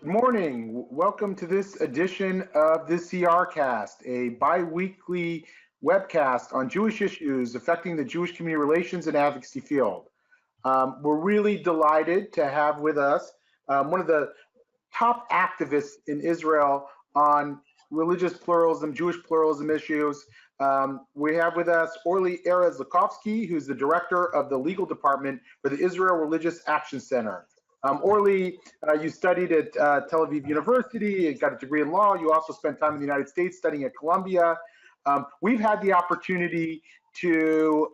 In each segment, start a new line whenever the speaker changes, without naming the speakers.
Good morning. Welcome to this edition of the CRCast, a bi-weekly webcast on Jewish issues affecting the Jewish community relations and advocacy field. We're really delighted to have with us one of the top activists in Israel on religious pluralism, Jewish pluralism issues. We have with us Orly Erez-Likhovski, who's the director of the legal department for the Israel Religious Action Center. Orly, you studied at Tel Aviv University, you got a degree in law. You also spent time in the United States studying at Columbia. We've had the opportunity to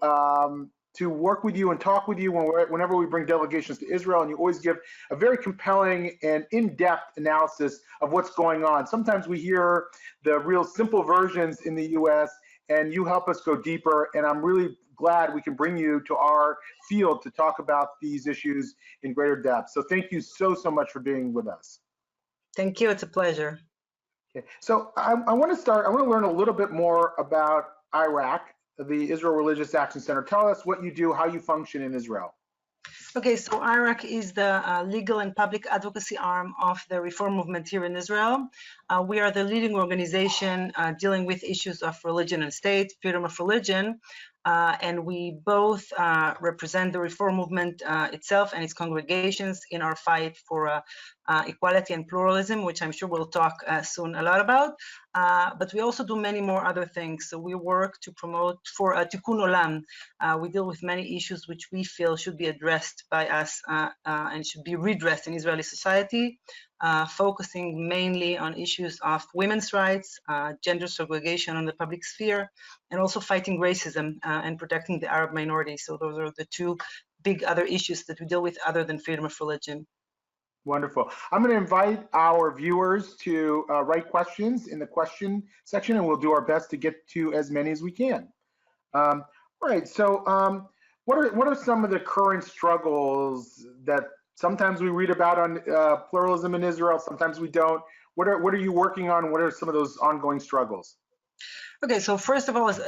work with you and talk with you whenever we bring delegations to Israel, and you always give a very compelling and in-depth analysis of what's going on. Sometimes we hear the real simple versions in the US, and you help us go deeper, and I'm really glad we can bring you to our field to talk about these issues in greater depth. So thank you so much for being with us.
Thank you, it's a pleasure.
Okay. So I want to learn a little bit more about IRAC, the Israel Religious Action Center. Tell us what you do, how you function in Israel.
Okay, so IRAC is the legal and public advocacy arm of the reform movement here in Israel. We are the leading organization dealing with issues of religion and state, freedom of religion, and we both represent the reform movement itself and its congregations in our fight for equality and pluralism, which I'm sure we'll talk soon a lot about. But we also do many more other things. So we work to promote for Tikkun Olam. We deal with many issues which we feel should be addressed by us and should be redressed in Israeli society, focusing mainly on issues of women's rights, gender segregation on the public sphere, and also fighting racism and protecting the Arab minority. So those are the two big other issues that we deal with other than freedom of religion.
Wonderful. I'm going to invite our viewers to write questions in the question section, and we'll do our best to get to as many as we can. All right. So what are some of the current struggles that sometimes we read about on pluralism in Israel, sometimes we don't? What are you working on? What are some of those ongoing struggles?
Okay, so first of all, as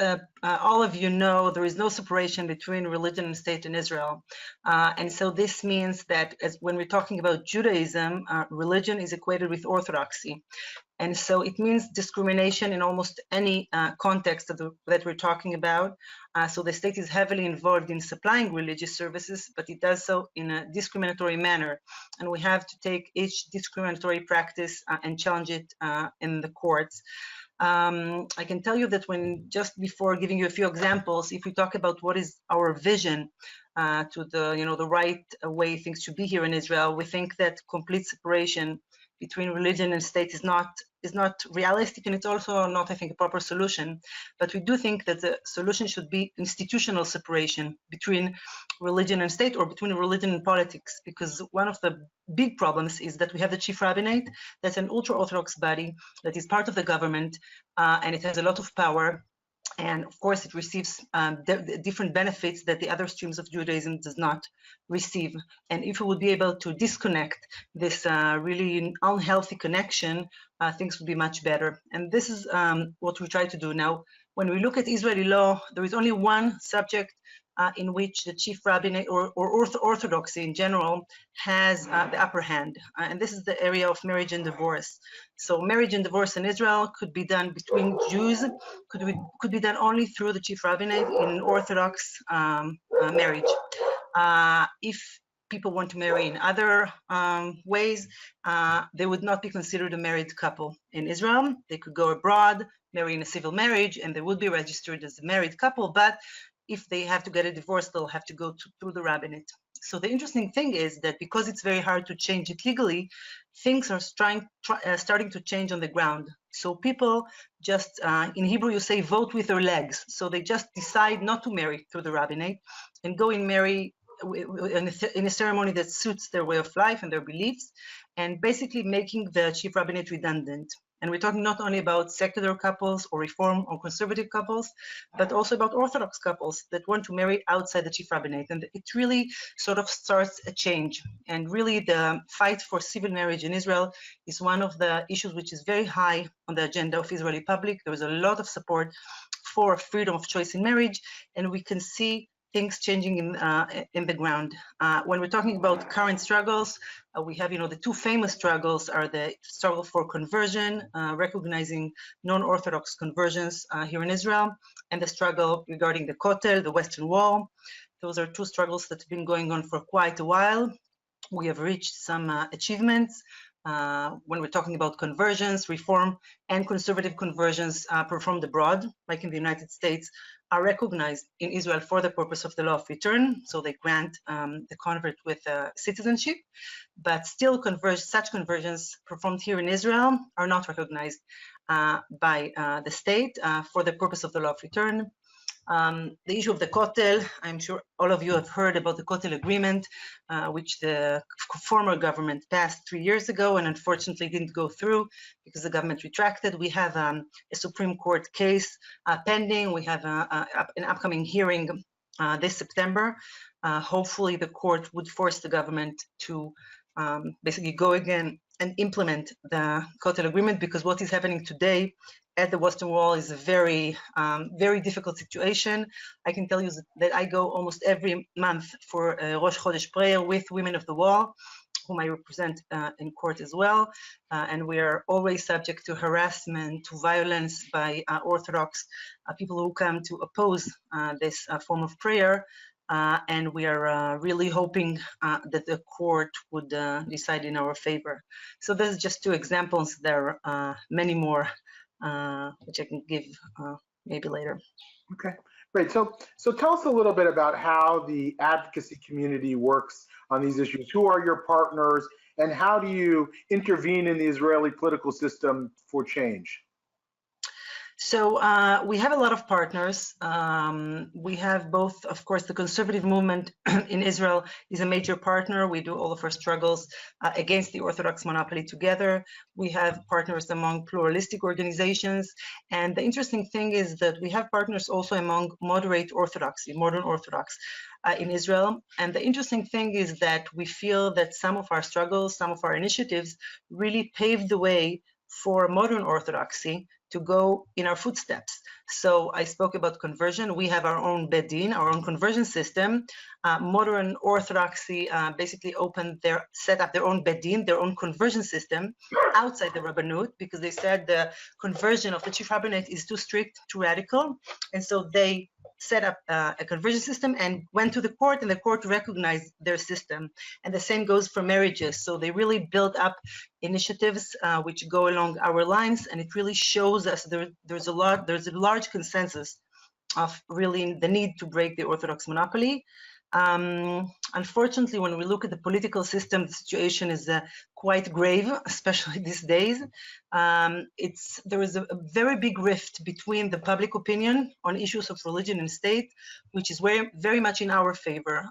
all of you know, there is no separation between religion and state in Israel. And so this means that when we're talking about Judaism, religion is equated with orthodoxy. And so it means discrimination in almost any context that we're talking about. So the state is heavily involved in supplying religious services, but it does so in a discriminatory manner. And we have to take each discriminatory practice and challenge it in the courts. I can tell you that just before giving you a few examples, if we talk about what is our vision to the right way things should be here in Israel, we think that complete separation between religion and state is not realistic, and it's also not, I think, a proper solution. But we do think that the solution should be institutional separation between religion and state, or between religion and politics, because one of the big problems is that we have the chief rabbinate, that's an ultra-Orthodox body that is part of the government, and it has a lot of power. And of course, it receives different benefits that the other streams of Judaism does not receive. And if we would be able to disconnect this really unhealthy connection, things would be much better. And this is what we try to do. Now, when we look at Israeli law, there is only one subject in which the chief rabbinate or orthodoxy in general has the upper hand, and this is the area of marriage and divorce. So marriage and divorce in Israel could be done between Jews, could be done only through the chief rabbinate in an Orthodox marriage. If people want to marry in other ways, they would not be considered a married couple in Israel. They could go abroad, marry in a civil marriage, and they would be registered as a married couple, but if they have to get a divorce, they'll have to go through the rabbinate. So the interesting thing is that because it's very hard to change it legally, things are starting to change on the ground. So people just, in Hebrew you say, vote with their legs. So they just decide not to marry through the rabbinate and go and marry in a ceremony that suits their way of life and their beliefs, and basically making the chief rabbinate redundant. And we're talking not only about secular couples or reform or conservative couples, but also about Orthodox couples that want to marry outside the chief rabbinate. And it really sort of starts a change. And really the fight for civil marriage in Israel is one of the issues which is very high on the agenda of Israeli public. There is a lot of support for freedom of choice in marriage, and we can see things changing in the ground. When we're talking about current struggles, we have, the two famous struggles are the struggle for conversion, recognizing non-Orthodox conversions here in Israel, and the struggle regarding the Kotel, the Western Wall. Those are two struggles that have been going on for quite a while. We have reached some achievements. When we're talking about conversions, reform and conservative conversions performed abroad, like in the United States, are recognized in Israel for the purpose of the law of return. So they grant the convert with citizenship, but still such conversions performed here in Israel are not recognized by the state for the purpose of the law of return. The issue of the Kotel, I'm sure all of you have heard about the Kotel agreement, which the former government passed 3 years ago and unfortunately didn't go through because the government retracted. We have a Supreme Court case pending. We have an upcoming hearing this September. Hopefully the court would force the government to basically go again and implement the Kotel agreement, because what is happening today at the Western Wall is a very, very difficult situation. I can tell you that I go almost every month for a Rosh Chodesh prayer with Women of the Wall, whom I represent in court as well. And we are always subject to harassment, to violence by Orthodox people who come to oppose this form of prayer. And we are really hoping that the court would decide in our favor. So this is just two examples. There are many more, which I can give maybe later.
Okay, great. So tell us a little bit about how the advocacy community works on these issues. Who are your partners, and how do you intervene in the Israeli political system for change?
So we have a lot of partners. We have both, of course, the conservative movement in Israel is a major partner. We do all of our struggles against the Orthodox monopoly together. We have partners among pluralistic organizations. And the interesting thing is that we have partners also among moderate Orthodoxy, modern Orthodox in Israel. And the interesting thing is that we feel that some of our struggles, some of our initiatives really paved the way for modern Orthodoxy to go in our footsteps. So I spoke about conversion. We have our own Bedin, our own conversion system. Modern Orthodoxy basically set up their own Bedin, their own conversion system outside the Rabbanut, because they said the conversion of the chief rabbinate is too strict, too radical. And so they set up a conversion system and went to the court, and the court recognized their system. And the same goes for marriages. So they really built up initiatives which go along our lines, and it really shows us there's a large consensus of really the need to break the Orthodox monopoly. Unfortunately, when we look at the political system, the situation is quite grave, especially these days. There is a very big rift between the public opinion on issues of religion and state, which is very much in our favor.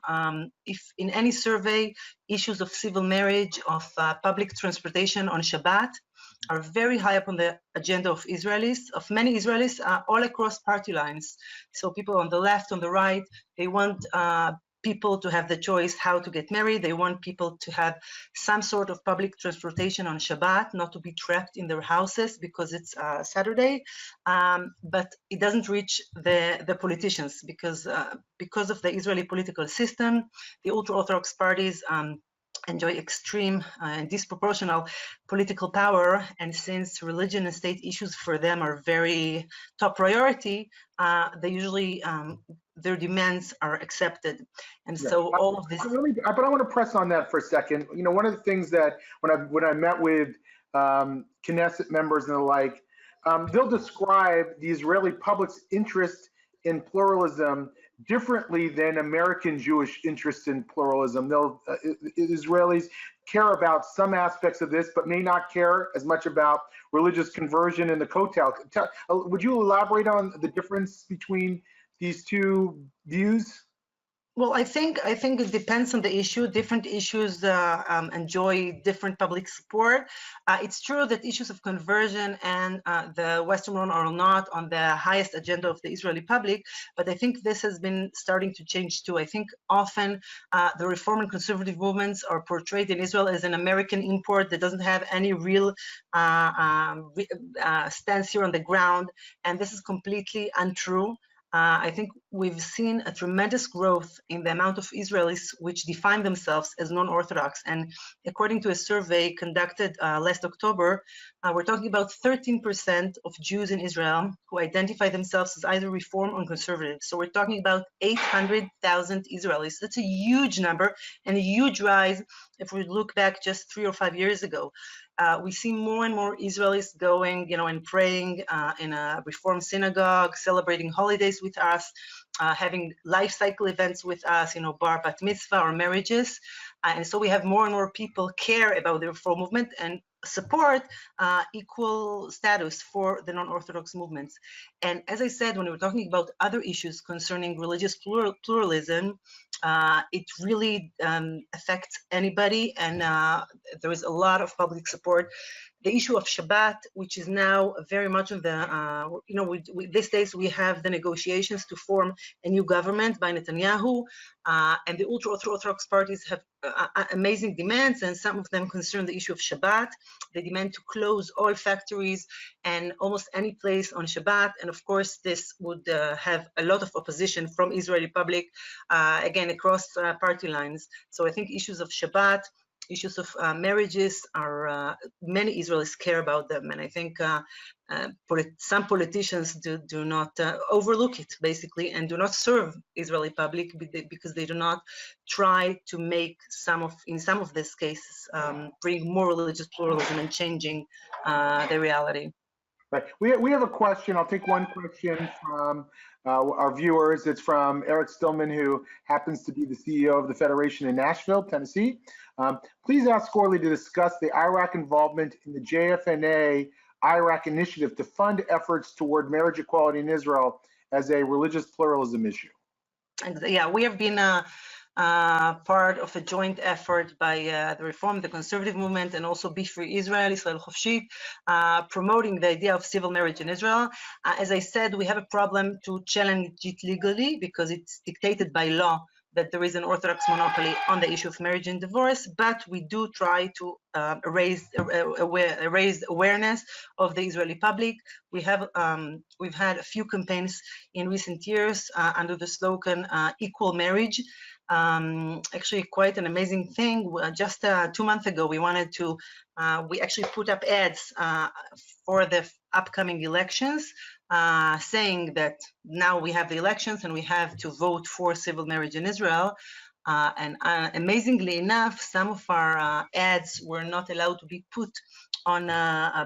If in any survey, issues of civil marriage, of public transportation on Shabbat, are very high up on the agenda of many Israelis, all across party lines. So people on the left, on the right, they want people to have the choice how to get married. They want people to have some sort of public transportation on Shabbat, not to be trapped in their houses because it's Saturday. But it doesn't reach the politicians because of the Israeli political system. The ultra-Orthodox parties enjoy extreme and disproportional political power, and since religion and state issues for them are very top priority, they usually their demands are accepted, and so all of this.
But I want to press on that for a second. You know, one of the things that when I met with Knesset members and the like, they'll describe the Israeli public's interest in pluralism differently than American Jewish interest in pluralism. Israelis care about some aspects of this, but may not care as much about religious conversion in the Kotel. Would you elaborate on the difference between these two views?
Well, I think it depends on the issue. Different issues enjoy different public support. It's true that issues of conversion and the Western Wall are not on the highest agenda of the Israeli public, but I think this has been starting to change too. I think often the reform and conservative movements are portrayed in Israel as an American import that doesn't have any real stance here on the ground, and this is completely untrue. I think we've seen a tremendous growth in the amount of Israelis which define themselves as non-Orthodox. And according to a survey conducted last October, we're talking about 13% of Jews in Israel who identify themselves as either Reform or conservative. So we're talking about 800,000 Israelis. That's a huge number and a huge rise if we look back just 3 or 5 years ago. We see more and more Israelis going, and praying in a Reform synagogue, celebrating holidays with us, having life cycle events with us, bar bat mitzvah or marriages. And so we have more and more people care about the Reform movement and support equal status for the non-Orthodox movements. And as I said, when we're talking about other issues concerning religious pluralism, it really affects anybody, and there is a lot of public support. The issue of Shabbat, which is now very much of the, these days we have the negotiations to form a new government by Netanyahu, and the ultra-Orthodox parties have amazing demands, and some of them concern the issue of Shabbat. They demand to close all factories and almost any place on Shabbat, and of course this would have a lot of opposition from Israeli public, again, across party lines. So I think issues of Shabbat, issues of marriages are, many Israelis care about them, and I think some politicians do not overlook it, basically, and do not serve Israeli public because they do not try to make in some of these cases, bring more religious pluralism and changing the reality.
Right. We have a question. I'll take one question from our viewers. It's from Eric Stillman, who happens to be the CEO of the Federation in Nashville, Tennessee. Please ask Orly to discuss the IRAC involvement in the JFNA IRAC initiative to fund efforts toward marriage equality in Israel as a religious pluralism issue.
And yeah, we have been part of a joint effort by the Reform, the conservative movement, and also Be Free Israel, Israel-Diaspora, promoting the idea of civil marriage in Israel. As I said, we have a problem to challenge it legally because it's dictated by law that there is an Orthodox monopoly on the issue of marriage and divorce, but we do try to raise awareness of the Israeli public. We've had a few campaigns in recent years under the slogan "Equal Marriage." Actually, quite an amazing thing. Just 2 months ago, we actually put up ads for the upcoming elections, saying that now we have the elections and we have to vote for civil marriage in Israel. And amazingly enough, some of our ads were not allowed to be put on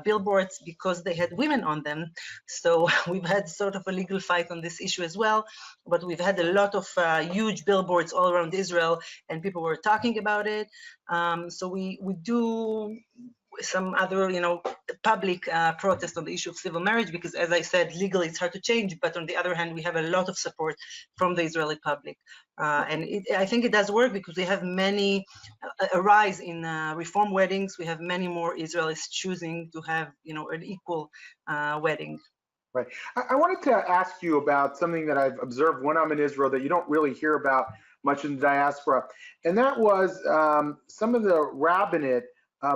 billboards because they had women on them. So we've had sort of a legal fight on this issue as well, but we've had a lot of huge billboards all around Israel and people were talking about it. So we do some other, public protest on the issue of civil marriage, because as I said, legally it's hard to change, but on the other hand, we have a lot of support from the Israeli public. And I think it does work because we have a rise in Reform weddings. We have many more Israelis choosing to have, an equal wedding.
Right. I wanted to ask you about something that I've observed when I'm in Israel that you don't really hear about much in the diaspora, and that was some of the rabbinate,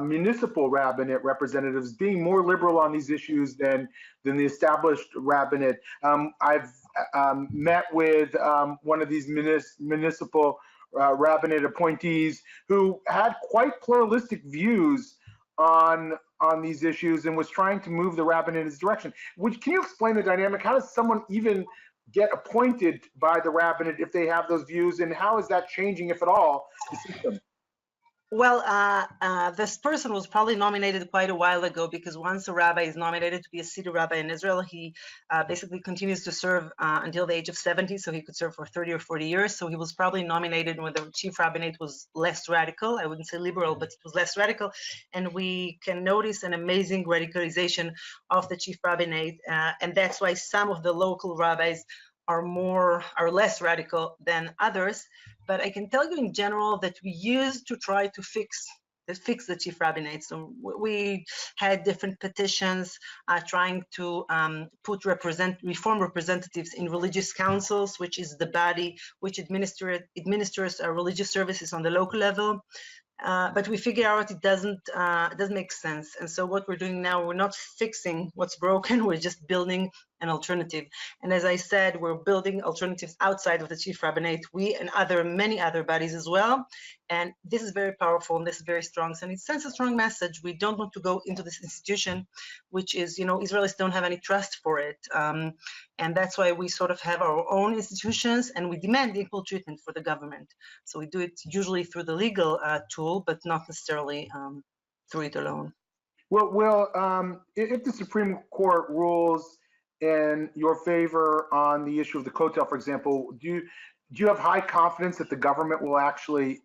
municipal rabbinate representatives being more liberal on these issues than the established rabbinate. I've met with one of these municipal rabbinate appointees who had quite pluralistic views on these issues and was trying to move the rabbinate in his direction. Can you explain the dynamic? How does someone even get appointed by the rabbinate if they have those views, and how is that changing, if at all, the system?
Well, this person was probably nominated quite a while ago, because once a rabbi is nominated to be a city rabbi in Israel, he basically continues to serve until the age of 70, so he could serve for 30 or 40 years. So he was probably nominated when the chief rabbinate was less radical. I wouldn't say liberal, but it was less radical. And we can notice an amazing radicalization of the chief rabbinate. And that's why some of the local rabbis are less radical than others. But I can tell you in general that we used to try to fix the chief rabbinate. So we had different petitions trying to put Reform representatives in religious councils, which is the body which administers religious services on the local level. But we figure out it doesn't make sense. And so what we're doing now, we're not fixing what's broken, we're just building an alternative. And as I said, we're building alternatives outside of the chief rabbinate, we and many other bodies as well. And this is very powerful and this is very strong. So it sends a strong message. We don't want to go into this institution, which is, Israelis don't have any trust for it. And that's why we sort of have our own institutions and we demand equal treatment for the government. So we do it usually through the legal tool, but not necessarily through it alone.
Well, if the Supreme Court rules in your favor on the issue of the Kotel, for example, do you have high confidence that the government will actually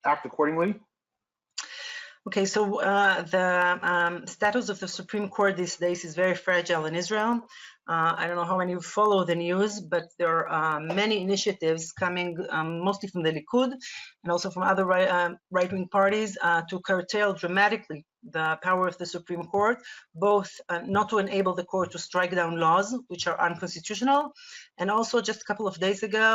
act accordingly?
Okay, so the status of the Supreme Court these days is very fragile in Israel. I don't know how many of you follow the news, but there are many initiatives coming mostly from the Likud and also from other right-wing parties to curtail dramatically the power of the Supreme Court, both not to enable the court to strike down laws which are unconstitutional, and also just a couple of days ago,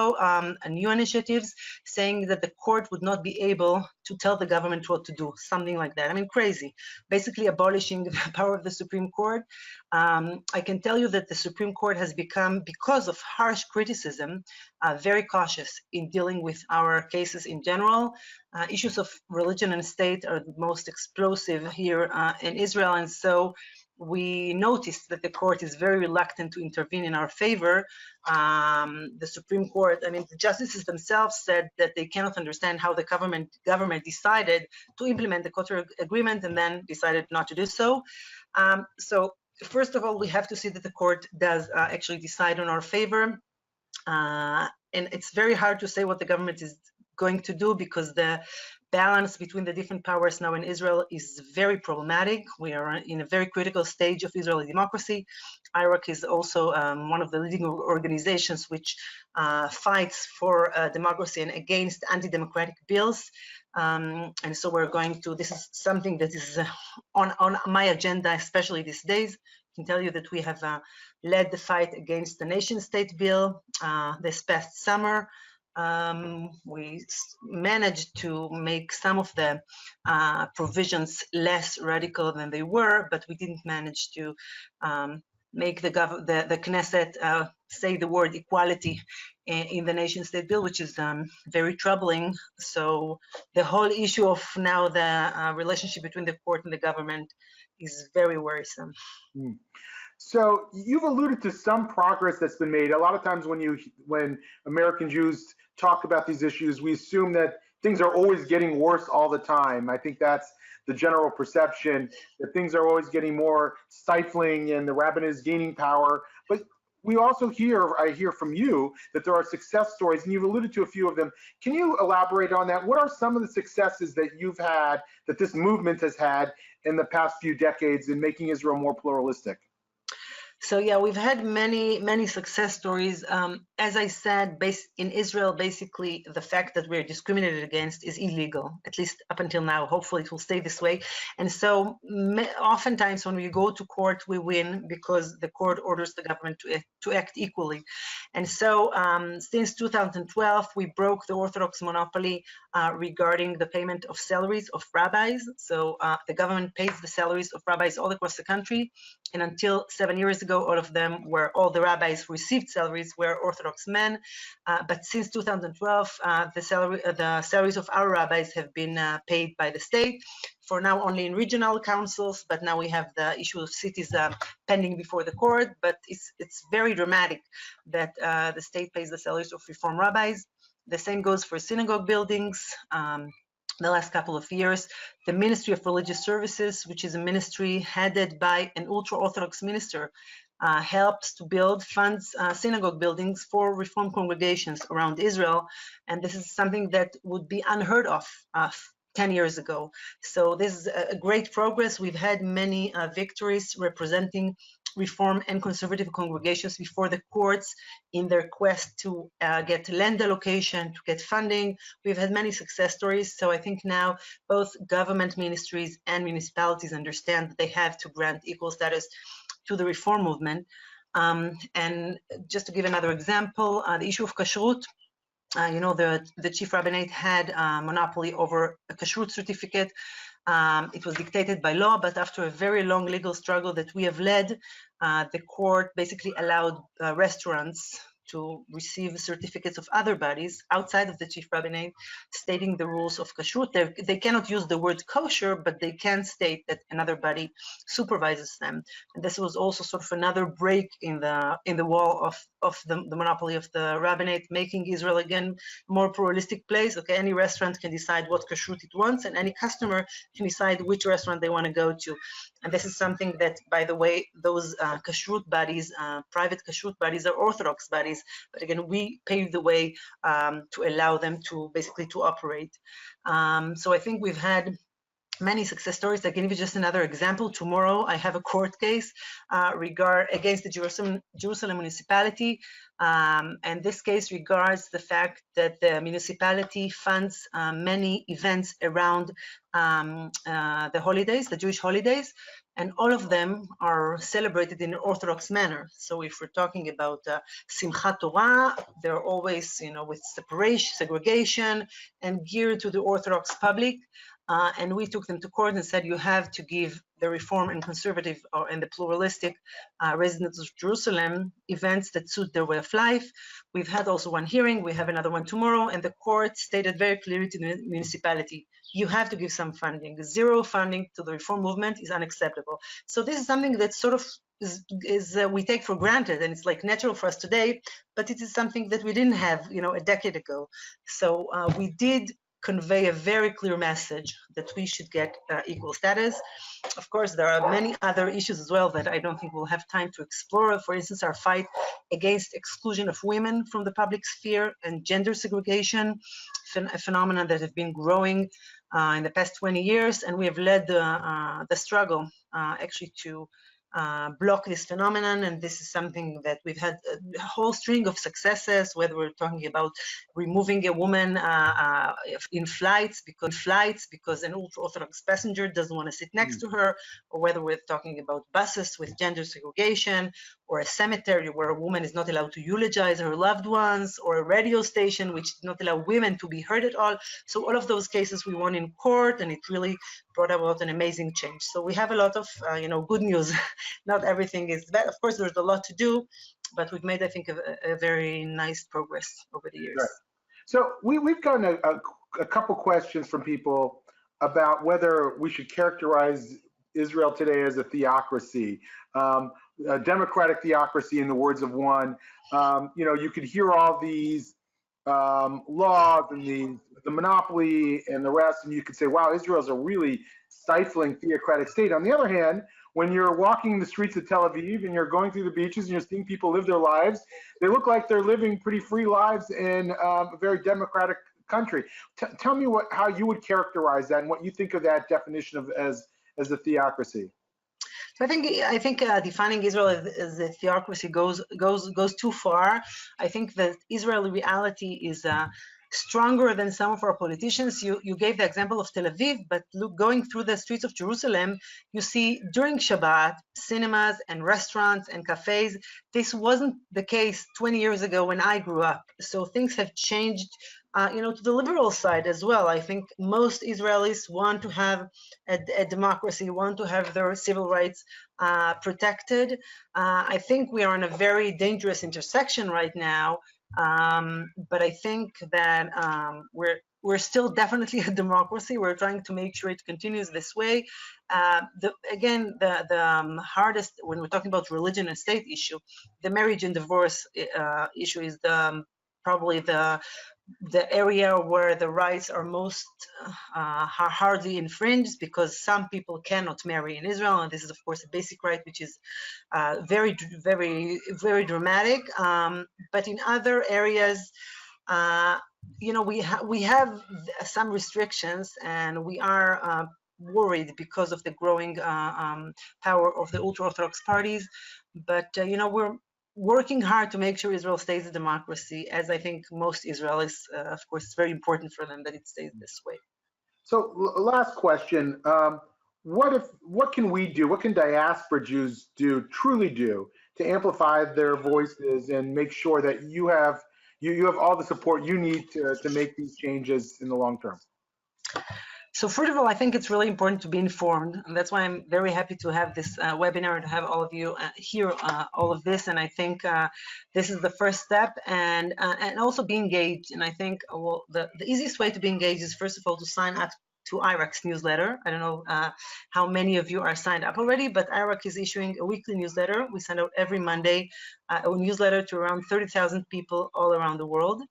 new initiatives saying that the court would not be able to tell the government what to do, something like that. I mean, crazy. Basically abolishing the power of the Supreme Court. I can tell you that the Supreme Court has become, because of harsh criticism, very cautious in dealing with our cases in general. Issues of religion and state are the most explosive here in Israel, and so we noticed that the court is very reluctant to intervene in our favor. The Supreme Court, the justices themselves said that they cannot understand how the government decided to implement the Kotel agreement and then decided not to do so. So first of all, we have to see that the court does actually decide on our favor. And it's very hard to say what the government is going to do because the balance between the different powers now in Israel is very problematic. We are in a very critical stage of Israeli democracy. IRAC is also one of the leading organizations which fights for democracy and against anti-democratic bills. And so we're going to, this is something that is on my agenda, especially these days. I can tell you that we have led the fight against the nation-state bill this past summer. We managed to make some of the provisions less radical than they were, but we didn't manage to make the Knesset say the word equality in the nation-state bill, which is very troubling. So the whole issue of now the relationship between the court and the government is very worrisome.
So you've alluded to some progress that's been made. A lot of times when American Jews talk about these issues, we assume that things are always getting worse all the time. I think that's the general perception, that things are always getting more stifling and the rabbinate is gaining power. But we also I hear from you that there are success stories, and you've alluded to a few of them. Can you elaborate on that? What are some of the successes that you've had, that this movement has had in the past few decades in making Israel more pluralistic?
So yeah, we've had many success stories. As I said, in Israel, basically the fact that we're discriminated against is illegal, at least up until now. Hopefully it will stay this way. And so oftentimes when we go to court, we win because the court orders the government to act equally. And so since 2012, we broke the Orthodox monopoly regarding the payment of salaries of rabbis. So the government pays the salaries of rabbis all across the country. And until 7 years ago, all the rabbis who received salaries were Orthodox men. But since 2012, the salaries of our rabbis have been paid by the state. For now, only in regional councils, but now we have the issue of cities pending before the court. But it's very dramatic that the state pays the salaries of Reform rabbis. The same goes for synagogue buildings. The last couple of years, the Ministry of Religious Services, which is a ministry headed by an ultra-Orthodox minister, helps to funds synagogue buildings for Reform congregations around Israel. And this is something that would be unheard of 10 years ago. So this is a great progress. We've had many victories representing Reform and conservative congregations before the courts in their quest to get land allocation, to get funding. We've had many success stories. So I think now both government ministries and municipalities understand that they have to grant equal status to the Reform movement. And just to give another example, the issue of kashrut. the chief rabbinate had a monopoly over a kashrut certificate. It was dictated by law, but after a very long legal struggle that we have led, the court basically allowed restaurants to receive certificates of other bodies outside of the chief rabbinate, stating the rules of kashrut. They cannot use the word kosher, but they can state that another body supervises them. And this was also sort of another break in the wall of the monopoly of the rabbinate, making Israel again a more pluralistic place. Okay, any restaurant can decide what kashrut it wants, and any customer can decide which restaurant they want to go to. And this is something that, by the way, those kashrut bodies, private kashrut bodies, are Orthodox bodies. But again, we paved the way to allow them to basically to operate. So I think we've had many success stories. I can give you just another example. Tomorrow, I have a court case against the Jerusalem municipality. And this case regards the fact that the municipality funds many events around the holidays, the Jewish holidays, and all of them are celebrated in an Orthodox manner. So if we're talking about Simchat Torah, they're always, with separation, segregation, and geared to the Orthodox public. And we took them to court and said, you have to give the Reform and Conservative and the pluralistic residents of Jerusalem events that suit their way of life. We've had also one hearing, we have another one tomorrow, and the court stated very clearly to the municipality, you have to give some funding. Zero funding to the reform movement is unacceptable. So this is something that sort of we take for granted, and it's like natural for us today, but it is something that we didn't have, a decade ago. So we did convey a very clear message that we should get equal status. Of course, there are many other issues as well that I don't think we'll have time to explore. For instance, our fight against exclusion of women from the public sphere and gender segregation, a phenomenon that have been growing in the past 20 years, and we have led the struggle actually to block this phenomenon, and this is something that we've had a whole string of successes, whether we're talking about removing a woman in flights because an ultra-Orthodox passenger doesn't want to sit next to her, or whether we're talking about buses with gender segregation, or a cemetery where a woman is not allowed to eulogize her loved ones, or a radio station which did not allow women to be heard at all. So all of those cases we won in court, and it really brought about an amazing change. So we have a lot of good news. Not everything is bad. Of course, there's a lot to do, but we've made, I think, a very nice progress over the years.
Right. So we've gotten a couple questions from people about whether we should characterize Israel today as a theocracy, a democratic theocracy, in the words of one. You could hear all these laws and the monopoly and the rest, and you could say, wow, Israel's a really stifling theocratic state. On the other hand, when you're walking the streets of Tel Aviv and you're going through the beaches and you're seeing people live their lives, they look like they're living pretty free lives in a very democratic country. Tell me how you would characterize that and what you think of that definition of as a theocracy.
So I think defining Israel as a theocracy goes too far. I think that Israeli reality is stronger than some of our politicians. You gave the example of Tel Aviv, but look, going through the streets of Jerusalem, you see during Shabbat, cinemas and restaurants and cafes. This wasn't the case 20 years ago when I grew up. So things have changed, to the liberal side as well. I think most Israelis want to have a democracy, want to have their civil rights protected. I think we are in a very dangerous intersection right now. But I think that we're still definitely a democracy. We're trying to make sure it continues this way. The hardest, when we're talking about religion and state issue, the marriage and divorce issue is probably the area where the rights are most hardly infringed, because some people cannot marry in Israel, and this is of course a basic right, which is very, very, very dramatic. But in other areas, we have some restrictions, and we are worried because of the growing power of the ultra-Orthodox parties. But we're working hard to make sure Israel stays a democracy, as I think most Israelis, of course, it's very important for them that it stays this way.
So last question, what can we do, what can diaspora Jews truly do to amplify their voices and make sure that you have you have all the support you need to make these changes in the long term.
So first of all, I think it's really important to be informed, and that's why I'm very happy to have this webinar, to have all of you hear all of this. And I think this is the first step, and also be engaged. And I think well, the easiest way to be engaged is, first of all, to sign up to IRAC's newsletter. I don't know how many of you are signed up already, but IRAC is issuing a weekly newsletter. We send out every Monday a newsletter to around 30,000 people all around the world.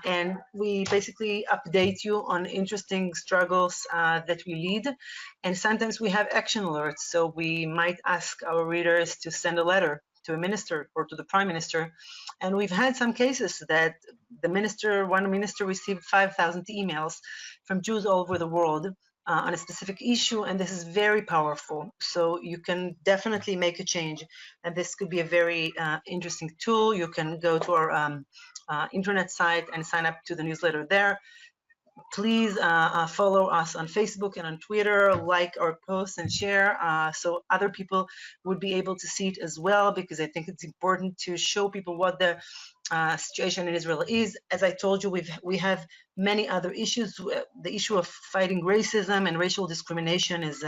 And we basically update you on interesting struggles that we lead. And sometimes we have action alerts. So we might ask our readers to send a letter to a minister or to the prime minister. And we've had some cases that one minister received 5,000 emails from Jews all over the world on a specific issue, and this is very powerful. So you can definitely make a change, and this could be a very interesting tool. You can go to our internet site and sign up to the newsletter there. Please follow us on Facebook and on Twitter, like our posts and share, so other people would be able to see it as well, because I think it's important to show people what the situation in Israel is. As I told you, we have many other issues. The issue of fighting racism and racial discrimination is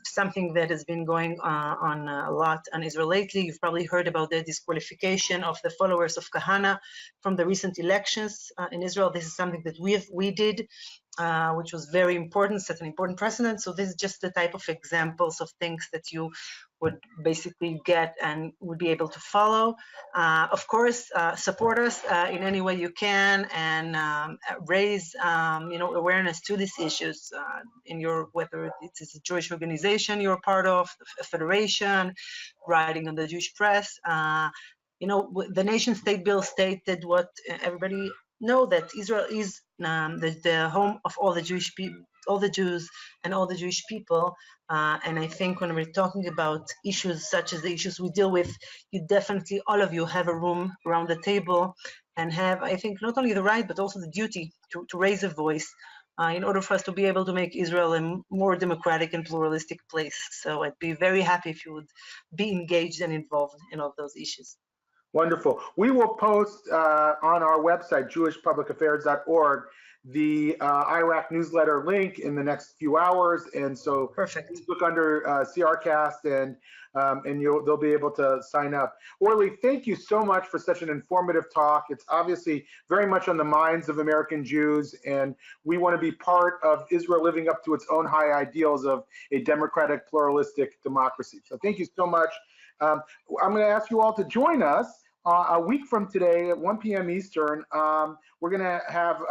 something that has been going on a lot in Israel lately. You've probably heard about the disqualification of the followers of Kahana from the recent elections in Israel. This is something that we did, which was very important, set an important precedent. So this is just the type of examples of things that you would basically get and would be able to follow. Of course, support us in any way you can, and raise awareness to these issues in whether it's a Jewish organization you're a part of, a federation, writing on the Jewish press. The nation state bill stated what everybody know, that Israel is the home of all the Jewish people, all the Jews and all the Jewish people. And I think when we're talking about issues such as the issues we deal with, you definitely, all of you, have a room around the table and have, I think, not only the right, but also the duty to raise a voice in order for us to be able to make Israel a more democratic and pluralistic place. So I'd be very happy if you would be engaged and involved in all those issues.
Wonderful. We will post on our website, jewishpublicaffairs.org, the IRAC newsletter link in the next few hours. And so
perfect.
Please look under CRCast and they'll be able to sign up. Orly, thank you so much for such an informative talk. It's obviously very much on the minds of American Jews, and we want to be part of Israel living up to its own high ideals of a democratic, pluralistic democracy. So thank you so much. I'm going to ask you all to join us a week from today at 1 p.m. Eastern. We're going to have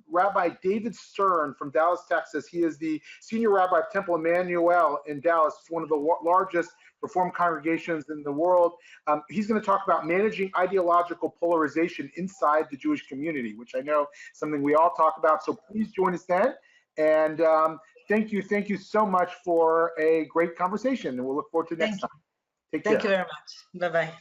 Rabbi David Stern from Dallas, Texas. He is the senior rabbi of Temple Emmanuel in Dallas, one of the largest Reform congregations in the world. He's going to talk about managing ideological polarization inside the Jewish community, which I know is something we all talk about. So please join us then. And thank you so much for a great conversation. And we'll look forward to next time. Take care.
Thank you very much. Bye-bye.